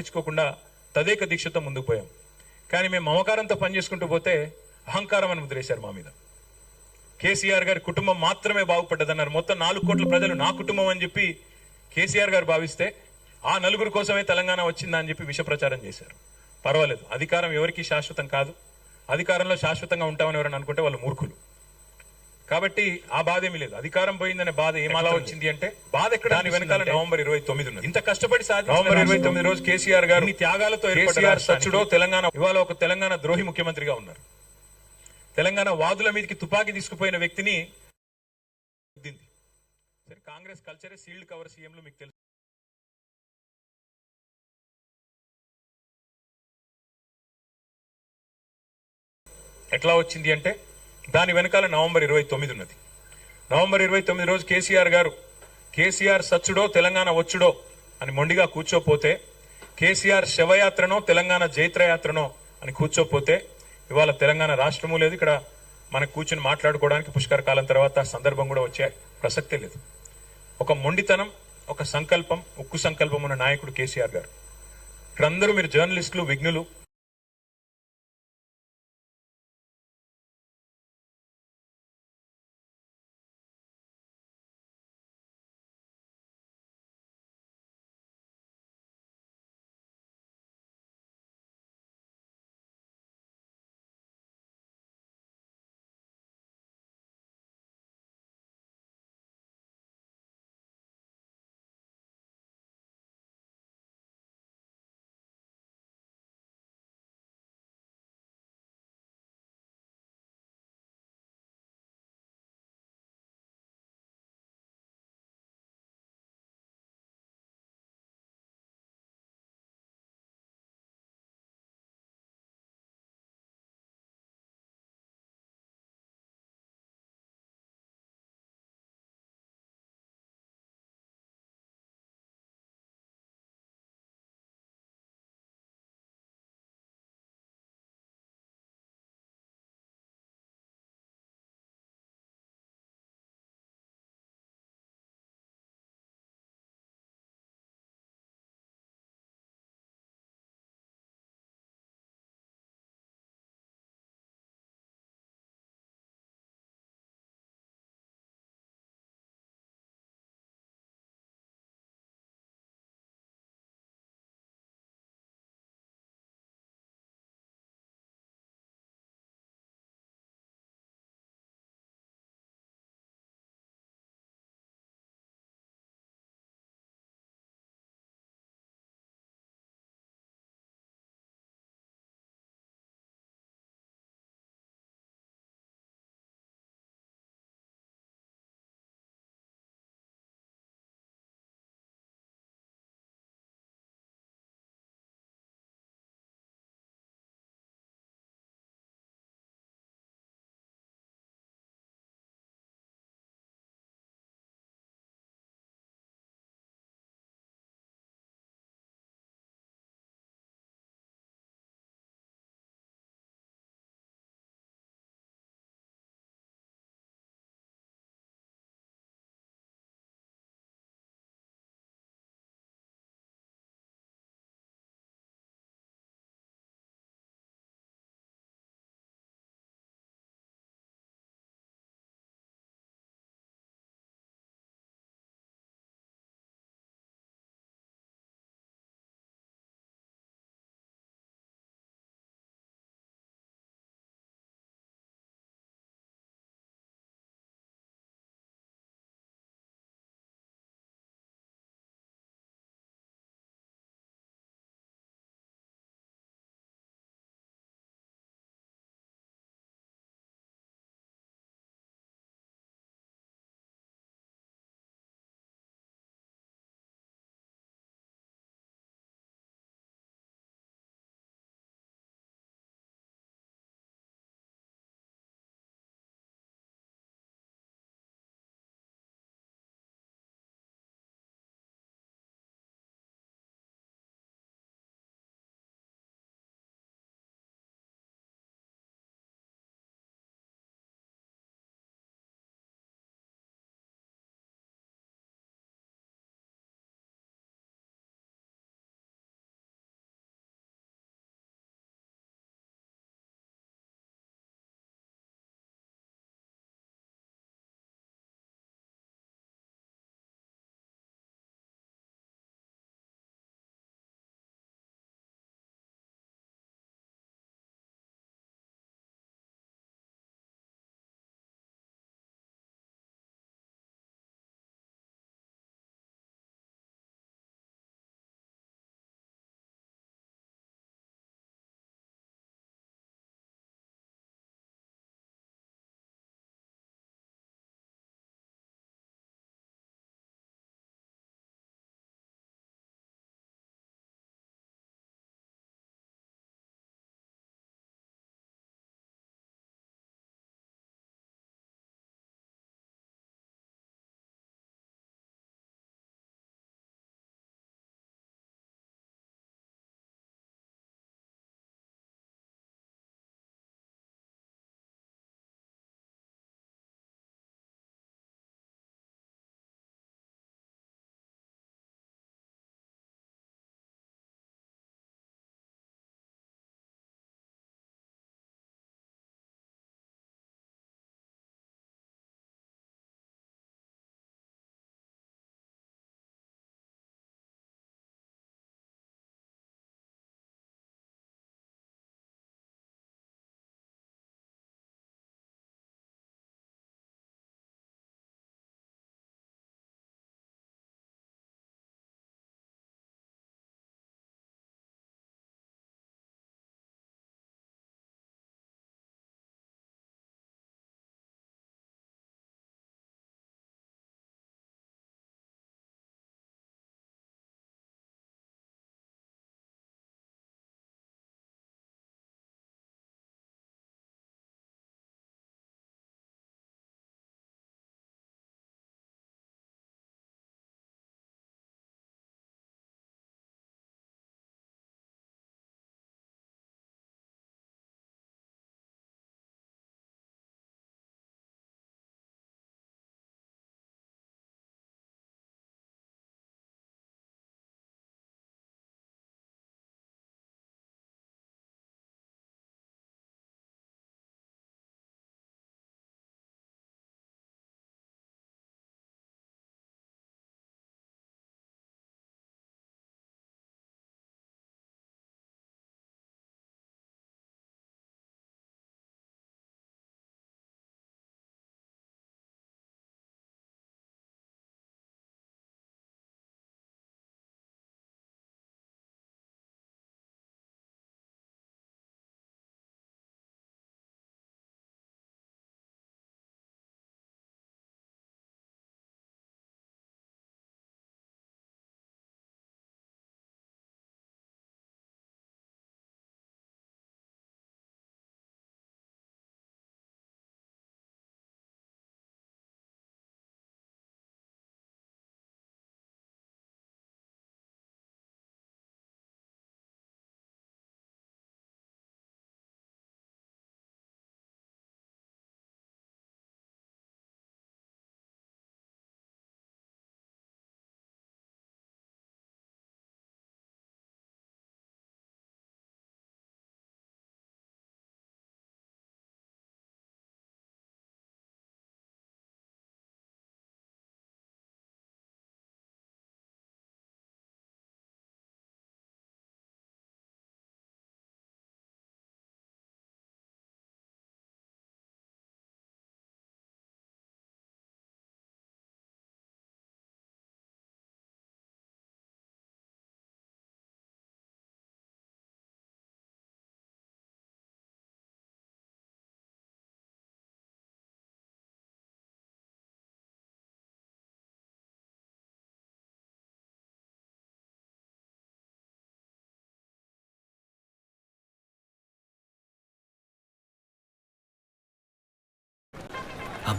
తెచ్చుకోకుండా తదేక దీక్షతో ముందుకు పోయాం. కానీ మేము మమకారంతో పనిచేసుకుంటూ పోతే అహంకారం అని ముద్రేశారు మా మీద. కేసీఆర్ గారి కుటుంబం మాత్రమే బాగుపడ్డదన్నారు. మొత్తం 4 కోట్ల ప్రజలు నా కుటుంబం అని చెప్పి కేసీఆర్ గారు భావిస్తే ఆ నలుగురు కోసమే తెలంగాణ వచ్చిందా అని చెప్పి విష ప్రచారం చేశారు. పర్వాలేదు, అధికారం ఎవరికి శాశ్వతం కాదు. అధికారంలో శాశ్వతంగా ఉంటామని ఎవరైనా అనుకుంటే వాళ్ళు మూర్ఖులు. కాబట్టి ఆ బాధ ఏమీ లేదు. అధికారం పోయిందనే బాధ ఏమలా వచ్చింది అంటే బాధ ఎక్కడ, దాని వెనకాల నవంబర్ 29 ఉన్నది. ఇంత కష్టపడి నవంబర్ 29 రోజు కేసీఆర్ గారు త్యాగాలతో కేసీఆర్ సచ్చుడో తెలంగాణ ఇవాళ ఒక తెలంగాణ ద్రోహి ముఖ్యమంత్రిగా ఉన్నారు. తెలంగాణ వాదుల మీదకి తుపాకీ తీసుకుపోయిన వ్యక్తిని సరే, కాంగ్రెస్ కల్చరే సీల్డ్ కవర్ సీఎంలు మీకు తెలుసు. ఎట్లా వచ్చింది అంటే దాని వెనకాల నవంబర్ 29 ఉన్నది. నవంబర్ 29 రోజు కేసీఆర్ గారు కేసీఆర్ సచ్చుడో తెలంగాణ వచ్చుడో అని మొండిగా కూర్చోపోతే, కేసీఆర్ శవయాత్రనో తెలంగాణ జైత్రయాత్రనో అని కూర్చోపోతే ఇవాళ తెలంగాణ రాష్ట్రము లేదు. ఇక్కడ మనకు కూర్చుని మాట్లాడుకోవడానికి పుష్కర కాలం తర్వాత సందర్భం కూడా వచ్చే ప్రసక్తే లేదు. ఒక మొండితనం, ఒక సంకల్పం, ఉక్కు సంకల్పం ఉన్న నాయకుడు కేసీఆర్ గారు. ఇక్కడ అందరూ మీరు జర్నలిస్టులు, విఘ్నులు,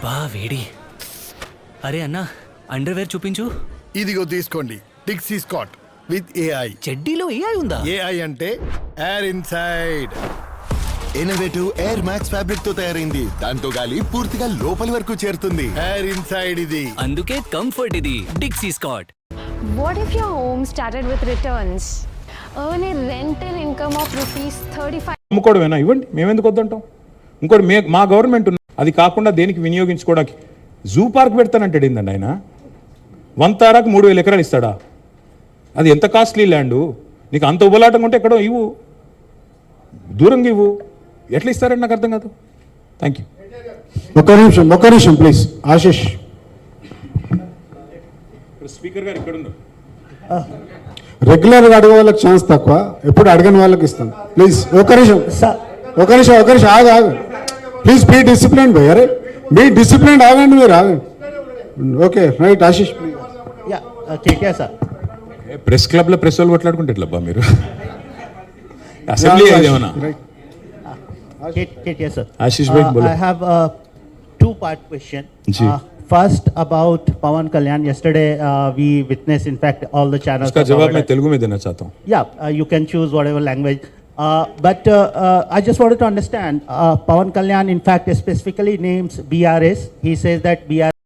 అబ్బా వేడి. అరే అన్నా, అండర్వేర్ చూపించు. ఇదిగో తీసుకోండి, డిక్సీ స్కాట్ విత్ ఏఐ. చెడ్డీలో ఏఐ ఉందా? ఏఐ అంటే air inside. Innovative air max fabric తో తయారైంది. దాంతో గాలి పూర్తిగా లోపలి వరకు చేరుతుంది. ఎయిర్ ఇన్సైడ్ ఇది. అందుకే కంఫర్ట్ ఇది డిక్సీ Scott. What if your home started with returns? Earn a rental income of ₹35. అమ్ముకోవడమేనా? ఇవ్వండి, మేమెందుకు వద్దంటాం. ఇంకోటి మా గవర్నమెంట్ ఉంది, అది కాకుండా దేనికి వినియోగించుకోవడానికి జూ పార్క్ పెడతానంటాడు ఏందండి ఆయన. 100 తారాకు 3,000 ఎకరాలు ఇస్తాడా? అది ఎంత కాస్ట్లీ ల్యాండు? నీకు అంత ఉబలాటం ఉంటే ఎక్కడో ఇవ్వు, దూరంగా ఇవ్వు. ఎట్లా ఇస్తారండి నాకు అర్థం కాదు. Thank you. ఒక్క నిమిషం ప్లీజ్. ఆశిష్ స్పీకర్ గారు ఇక్కడ ఉన్నారు. రెగ్యులర్గా అడిగే వాళ్ళకి ఛాన్స్ తక్కువ, ఎప్పుడు అడగని వాళ్ళకి ఇస్తాం. ప్లీజ్ ఒక్క నిమిషం ఆగు. ప్లీజ్ బీ డిసిప్లిన్ భయ్. అరే బీ డిసిప్లిన్, ఆగండి మీరు, ఆగండి. Okay right Ashish. KTR sir, press club లో ప్రెస్ వాళ్ళు కొట్లాడుకుంటే ఎట్లబ్బా మీరు? అసెంబ్లీ ఏమన్నా? KTR sir. Ashish bhai, bolo. I have a two-part question. Ji. First about Pawan Kalyan. Yesterday we witnessed, in fact, all the channels. उसका जवाब मैं तेलुगु में देना चाहता हूँ. Yeah, you can choose whatever language. But I just wanted to understand. Pawan Kalyan, in fact, specifically names BRS. He says that BRS